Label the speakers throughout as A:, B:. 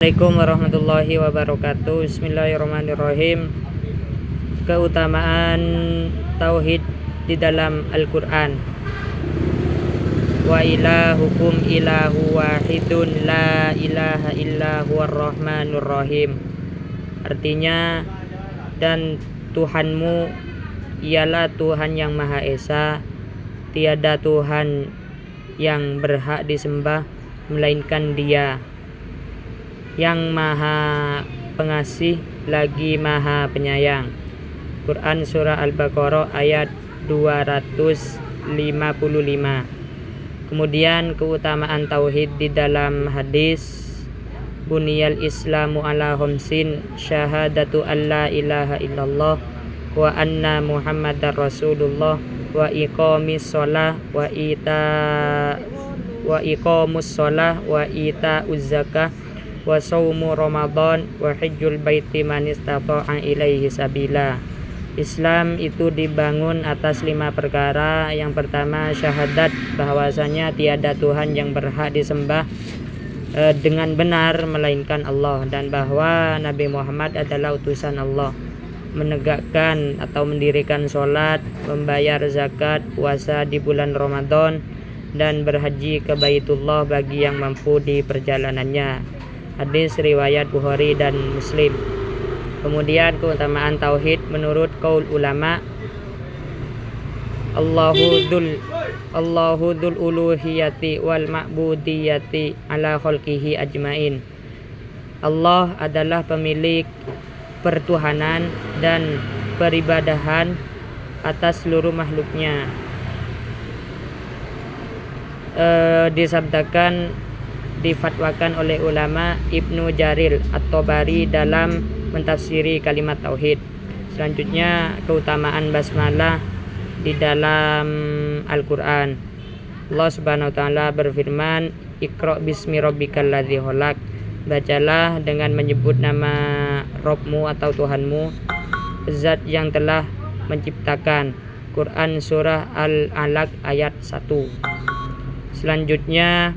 A: Assalamualaikum warahmatullahi wabarakatuh. Bismillahirrahmanirrahim. Keutamaan tauhid di dalam Al-Quran. Wa ilahukum ilahu wahidun la ilaha illa huwar rahmanur rahim. Artinya, dan Tuhanmu ialah Tuhan yang Maha Esa, tiada Tuhan yang berhak disembah melainkan Dia, yang Maha Pengasih lagi Maha Penyayang. Quran Surah Al-Baqarah ayat 255. Kemudian keutamaan tauhid di dalam hadis, Buniyal Islamu ala khamsin, syahadatu an la ilaha illallah wa anna Muhammadar Rasulullah wa iqamis shalah wa iqamus shalah wa itauz zakah wa saumu Ramadan wa hajjul baiti man istata'a ilaihi sabila. Islam itu dibangun atas 5 perkara. Yang pertama, syahadat bahwasanya tiada Tuhan yang berhak disembah dengan benar melainkan Allah, dan bahwa Nabi Muhammad adalah utusan Allah. Menegakkan atau mendirikan sholat, membayar zakat, puasa di bulan Ramadan, dan berhaji ke Baitullah bagi yang mampu di perjalanannya. Hadis riwayat Bukhari dan Muslim. Kemudian keutamaan tauhid menurut qaul ulama, Allahu dzul uluhiyati wal ma'budiyati ala khalqihi ajmain. Allah adalah pemilik pertuhanan dan peribadahan atas seluruh makhluknya. Difatwakan oleh ulama Ibnu Jarir At-Tabari dalam mentafsiri kalimat tauhid. Selanjutnya keutamaan basmalah di dalam Al-Quran. Allah Subhanahu wa taala berfirman, Iqra bismi rabbikal ladzi khalaq. Bacalah dengan menyebut nama Rabbmu atau Tuhanmu, zat yang telah menciptakan. Quran Surah Al-Alaq ayat 1. Selanjutnya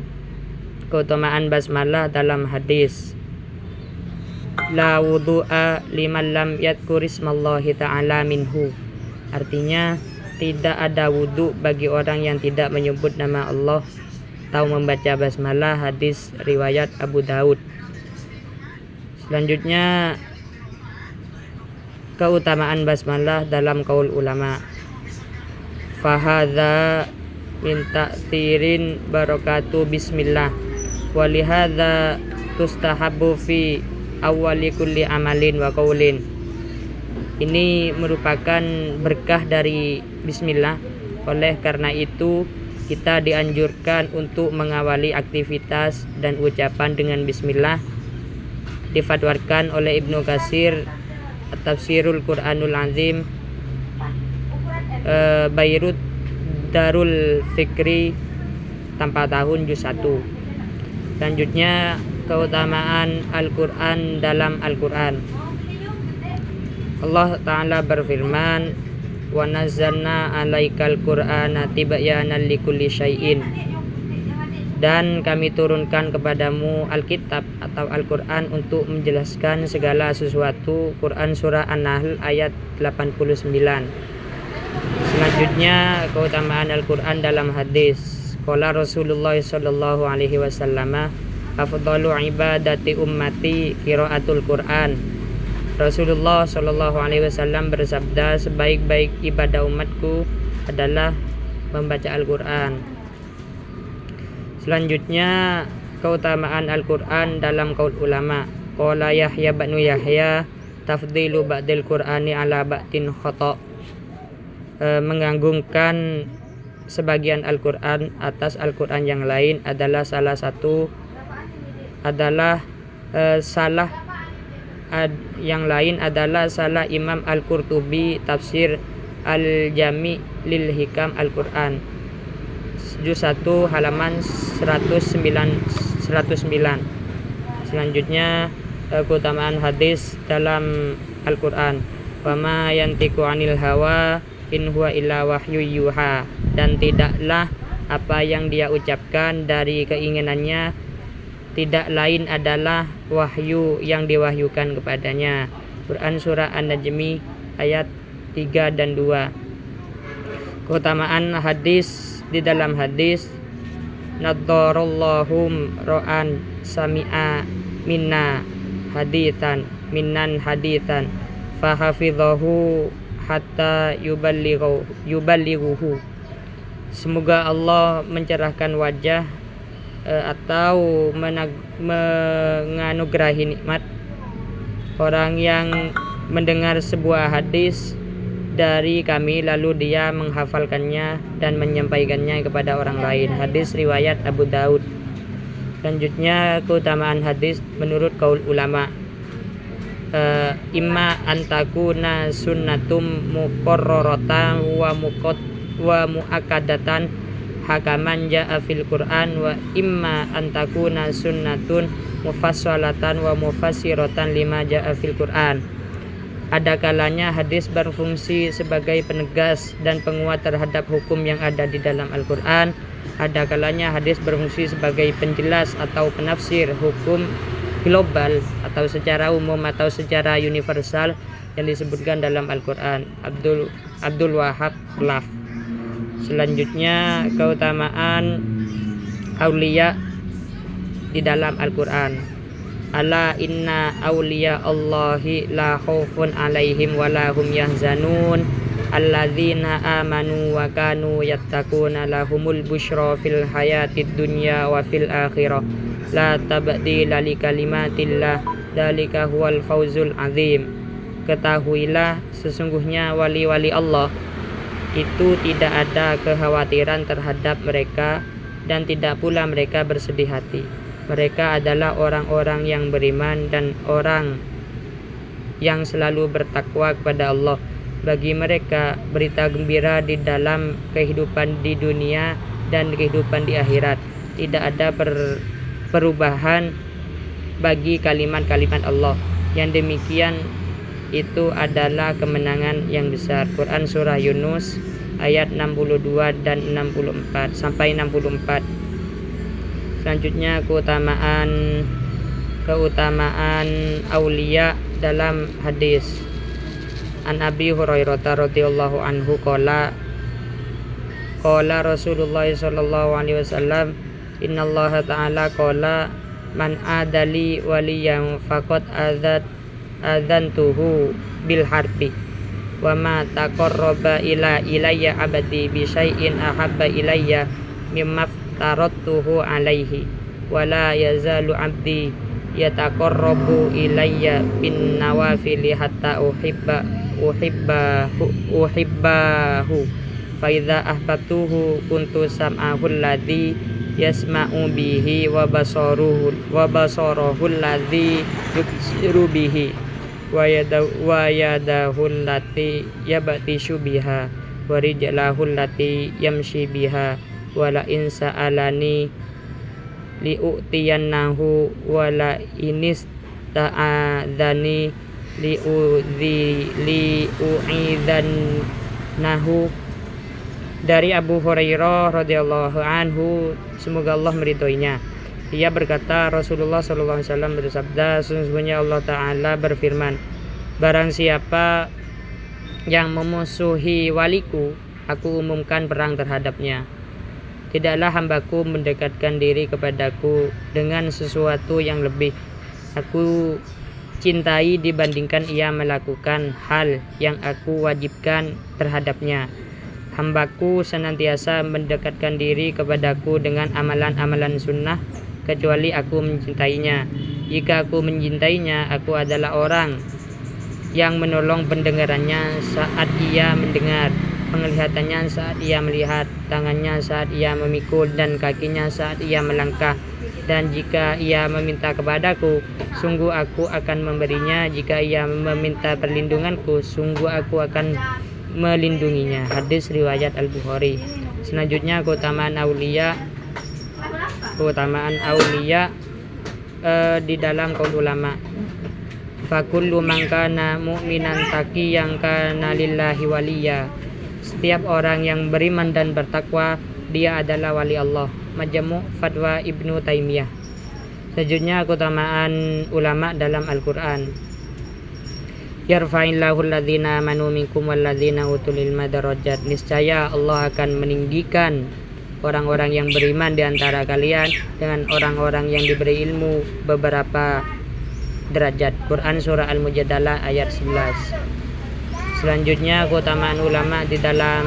A: keutamaan basmalah dalam hadis, la wudu'a liman lam yadhkur ismallahi ta'ala minhu. Artinya, tidak ada wudu bagi orang yang tidak menyebut nama Allah atau membaca basmalah. Hadis riwayat Abu Daud. Selanjutnya keutamaan basmalah dalam qaul ulama, fahadza min ta'thirin barakatu bismillah walihadza tustahabu fi awwali kulli amalin wa qaulin. Ini merupakan berkah dari bismillah. Oleh karena itu kita dianjurkan untuk mengawali aktivitas dan ucapan dengan bismillah. Difatwakan oleh Ibnu Katsir Tafsirul Quranul Azim, Beirut Darul Fikri tanpa tahun juz 1. Selanjutnya keutamaan Al-Quran dalam Al-Quran. Allah Ta'ala berfirman, wa nazzalna alaikal qur'ana tibyanan likulli syai'in. Dan kami turunkan kepadamu Alkitab atau Al-Quran untuk menjelaskan segala sesuatu. Quran Surah An-Nahl ayat 89. Selanjutnya keutamaan Al-Quran dalam hadis. Qala Rasulullah sallallahu alaihi wasallam, afdalu ibadati ummati qiraatul Quran. Rasulullah sallallahu alaihi wasallam bersabda, sebaik-baik ibadah umatku adalah membaca Al-Quran. Selanjutnya keutamaan Al-Quran dalam qaul ulama. Qala Yahya bin Yahya, tafdilu ba'dil Qur'ani ala ba'din khata'. Menggantungkan sebagian Al-Quran atas Al-Quran yang lain adalah salah yang lain adalah salah Imam Al-Qurtubi tafsir Al-Jami' lil Hikam Al-Quran juz 1 halaman 109. Selanjutnya keutamaan hadis dalam Al-Quran. Wa ma yantiqu 'anil hawa in huwa illa wahyu yuha. Dan tidaklah apa yang dia ucapkan dari keinginannya tidak lain adalah wahyu yang diwahyukan kepadanya. Quran surah An-Najmi ayat 3 dan 2. Keutamaan hadis, di dalam hadis, naddarallahum ra'an sami'a minna hadithan fahafidhahu hatta yuballighuhu. Semoga Allah mencerahkan wajah atau menganugerahi nikmat orang yang mendengar sebuah hadis dari kami lalu dia menghafalkannya dan menyampaikannya kepada orang lain. Hadis riwayat Abu Daud. Selanjutnya keutamaan hadis menurut kaul ulama, imma antakuna sunnatum muqarraratan wa muakkadatan hakaman ja'a fil Qur'an, wa imma antakuna sunnatun mufassalatan wa mufassiratan lima ja'a fil Qur'an. Ada kalanya hadis berfungsi sebagai penegas dan penguat terhadap hukum yang ada di dalam Al-Quran. Ada kalanya hadis berfungsi sebagai penjelas atau penafsir hukum global atau secara umum atau secara universal yang disebutkan dalam Al-Quran. Abdul Wahab Khalaf. Selanjutnya keutamaan aulia di dalam Al-Quran. Ala inna awliya Allahi la khaufun alaihim wa la hum yahzanun alladzina amanu wa kanu yattaquna lahumul busyra fil hayatid dunya wa fil akhirah la tabdila li kalimatillah dzalika huwal fawzul azim. Ketahuilah sesungguhnya wali-wali Allah itu tidak ada kekhawatiran terhadap mereka dan tidak pula mereka bersedih hati. Mereka adalah orang-orang yang beriman dan orang yang selalu bertakwa kepada Allah. Bagi mereka berita gembira di dalam kehidupan di dunia dan kehidupan di akhirat. Tidak ada perubahan bagi kalimat-kalimat Allah. Yang demikian itu adalah kemenangan yang besar. Quran surah Yunus ayat 62 dan 64 sampai 64. Selanjutnya keutamaan aulia dalam hadis. An Abi Hurairah radhiyallahu anhu qala Rasulullah sallallahu alaihi wasallam innallaha ta'ala qala man adali waliyan faqad adzantuhu bil harbi wa ma taqarraba ilayya abadi bi syai'in ahabba ilayya mimma tarattuhu alaihi wala yazalu abdi yataqarrabu ilayya bin nawafili hatta uhibbahu fa idza ahbabtuhu kuntu sam'ahu alladhi yasma'u bihi wa basarahu alladhi yubsiru bihi wa yadahu allati yabtishu biha wa rijlahu allati yamshi biha wala in sa'alani li'utiyannahu wala inis ta'adhani li'u'idhannahu. Dari Abu Hurairah radhiyallahu anhu, semoga Allah meridhoinya, ia berkata, Rasulullah sallallahu alaihi wasallam bersabda, sesungguhnya Allah Ta'ala berfirman, barang siapa yang memusuhi waliku, aku umumkan perang terhadapnya. Tidaklah hambaku mendekatkan diri kepadaku dengan sesuatu yang lebih aku cintai dibandingkan ia melakukan hal yang aku wajibkan terhadapnya. Hambaku senantiasa mendekatkan diri kepadaku dengan amalan-amalan sunnah kecuali aku mencintainya. Jika aku mencintainya, aku adalah orang yang menolong pendengarannya saat ia mendengar, penglihatannya saat ia melihat, tangannya saat ia memikul, dan kakinya saat ia melangkah. Dan jika ia meminta kepadaku, sungguh aku akan memberinya. Jika ia meminta perlindunganku, sungguh aku akan melindunginya. Hadis riwayat Al-Bukhari. Selanjutnya keutamaan aulia di dalam kaul ulama. Fakullu man kana mu'minan taqiyan kana lillahi waliya. Setiap orang yang beriman dan bertakwa, dia adalah wali Allah. Majmu' Fatwa Ibnu Taimiyah. Selanjutnya keutamaan ulama dalam Al-Qur'an. Yarfa'illahu alladhina amanu minkum walladhina utul ilma darajat. Niscaya Allah akan meninggikan orang-orang yang beriman di antara kalian dengan orang-orang yang diberi ilmu beberapa derajat. Quran surah Al-Mujadalah ayat 11. Selanjutnya keutamaan ulama di dalam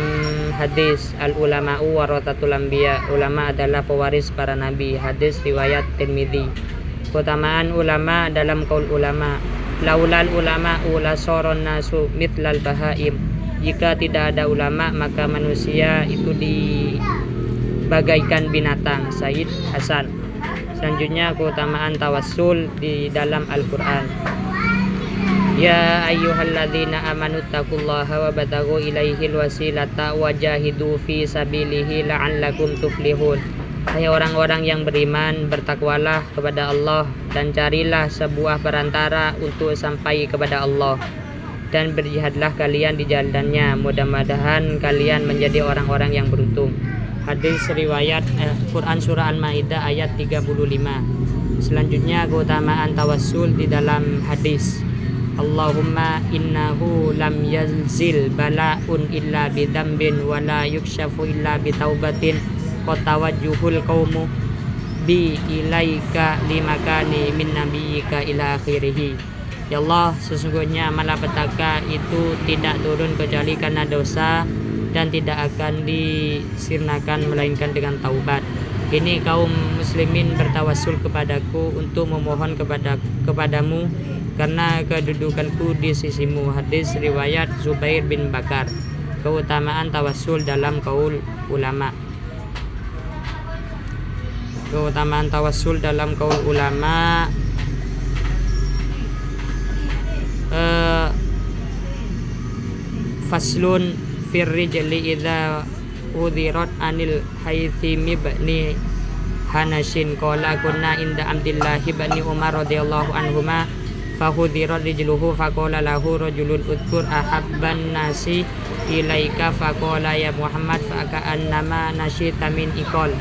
A: hadis. Al-ulama'u warathatul anbiya. Ulama adalah pewaris para nabi. Hadis riwayat Tirmidzi. Keutamaan ulama dalam qaul ulama. Laulal ulama ula soron nasu mithlal bahaim. Jika tidak ada ulama maka manusia itu bagaikan binatang. Said Hasan. Selanjutnya keutamaan tawassul di dalam Al-Qur'an. Ya ayyuhalladzina amanu taqullaha wa bataghu ilaihil wasilata wajahidu fi sabilihi la'allakum tuflihun. Hai orang-orang yang beriman, bertakwalah kepada Allah dan carilah sebuah perantara untuk sampai kepada Allah, dan berjihadlah kalian di jalannya, mudah-mudahan kalian menjadi orang-orang yang beruntung. Hadis riwayat Quran surah Al-Maidah ayat 35. Selanjutnya keutamaan tawassul di dalam hadis. Allahumma innahu lam yazil bala'un illa bidambin wa la yukshafu illa bitaubatin qatawajjuhul qaumu bi ilaika limakani min nabiyika ila akhirih. Ya Allah, sesungguhnya malapetaka itu tidak turun kecuali karena dosa dan tidak akan disirnakan melainkan dengan taubat. Kini kaum muslimin bertawassul kepadaku untuk memohon kepadamu karena kedudukanku di sisimu. Hadis riwayat Zubair bin Bakar. Keutamaan tawassul dalam qaul ulama. Keutamaan tawassul dalam qaul ulama. Faslun firrijli idza udhirat anil haythimi ibni Hanashin qala kunna inda Abdillah ibn Umar radhiyallahu anhuma fahudhirat rijluhu faqala lahu rajulun udkur ahabban nasi ilaika faqala ya Muhammad faka'annama nasyita min iqal.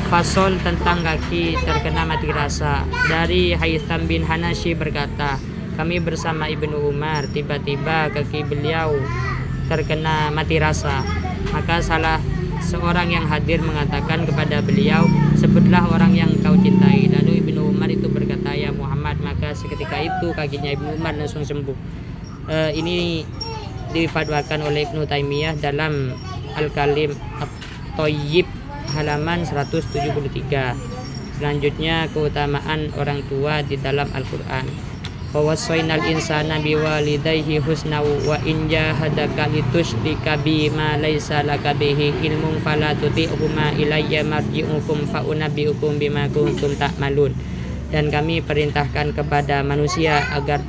A: Fasol tentang kaki terkena mati rasa. Dari Haytham bin Hanashi berkata, kami bersama Ibnu Umar, tiba-tiba kaki beliau terkena mati rasa. Maka salah seorang yang hadir mengatakan kepada beliau, sebutlah orang yang kau cintai. Lalu Ibnu Umar itu berkata, ya Muhammad. Maka seketika itu kakinya Ibnu Umar langsung sembuh. Ini difatwakan oleh Ibnu Taimiyah dalam Al-Kalim At-Thayyib halaman 173. Selanjutnya keutamaan orang tua di dalam Al-Qur'an. Wawasainal insana biwalidayhi husna wa in jahadaka litusyrika bima laysa laka bihi ilmun fala tuti'huma ilayya marji'ukum fa unabbi'ukum bima kuntum ta'malun. Dan kami perintahkan kepada manusia agar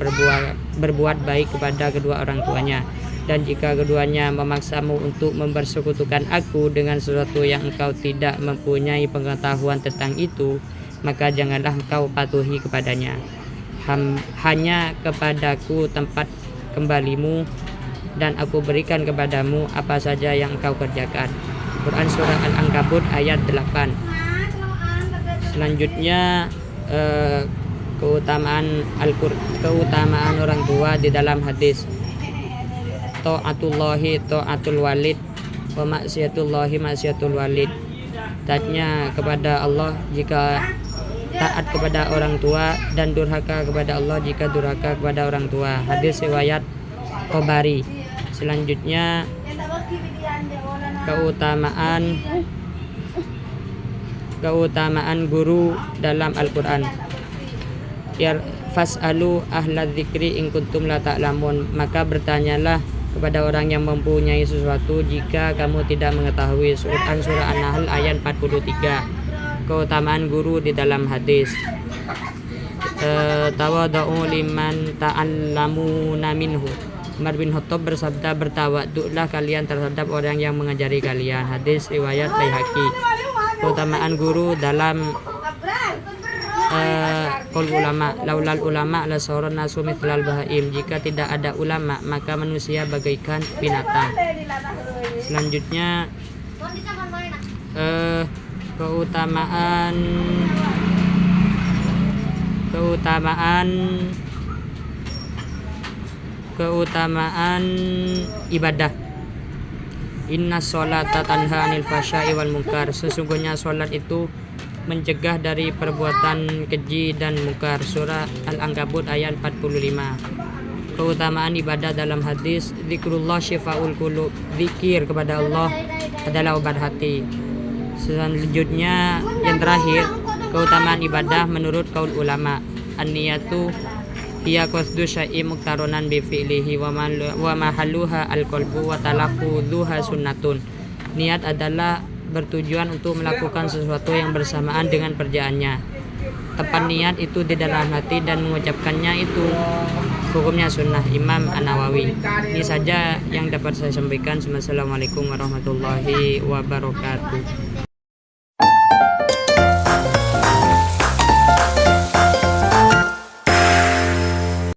A: berbuat baik kepada kedua orang tuanya. Dan jika keduanya memaksamu untuk mempersekutukan aku dengan sesuatu yang engkau tidak mempunyai pengetahuan tentang itu, maka janganlah engkau patuhi kepadanya. Hanya kepadaku tempat kembalimu, dan aku berikan kepadamu apa saja yang engkau kerjakan. Quran surah Al-Ankabut ayat 8. Selanjutnya keutamaan orang tua di dalam hadis. Ta'atullahi ta'atul walid wa maksiatullahi maksiatul walid. Taatnya kepada Allah jika taat kepada orang tua, dan durhaka kepada Allah jika durhaka kepada orang tua. Hadis riwayat Tabari. Selanjutnya keutamaan guru dalam Al-Qur'an. Ya fas'alu ahla dzikri in kuntum la ta'lamun. Maka bertanyalah kepada orang yang mempunyai sesuatu jika kamu tidak mengetahui. Quran surah An-Nahl ayat 43. Keutamaan guru di dalam hadis. Tawadhu liman ta'allamuna minhu. Umar bin Khattab bersabda, bertawaduklah kalian terhadap orang yang mengajari kalian. Hadis riwayat Baihaqi. Keutamaan guru dalam qaul ulama. Laulal ulama la saron nasu mithlal bahaim. Jika tidak ada ulama maka manusia bagaikan binatang. Selanjutnya keutamaan Keutamaan ibadah. Inna sholata tanha anil fahsya'i wal munkar. Sesungguhnya sholat itu mencegah dari perbuatan keji dan munkar. Surah Al-Ankabut ayat 45. Keutamaan ibadah dalam hadis, zikrullah syifaul qulub. Zikir kepada Allah adalah obat hati. Selanjutnya yang terakhir, keutamaan ibadah menurut kaul ulama. An-niyatu hiya qasdu syai'i muqtaronan bi fi'lihi wa mahalluha al-qalbu wa talaffuzuha sunnatun. Niat adalah bertujuan untuk melakukan sesuatu yang bersamaan dengan kerjaannya. Tepat niat itu di dalam hati dan mengucapkannya itu hukumnya sunnah. Imam An-Nawawi. Ini saja yang dapat saya sampaikan. Wassalamualaikum warahmatullahi wabarakatuh.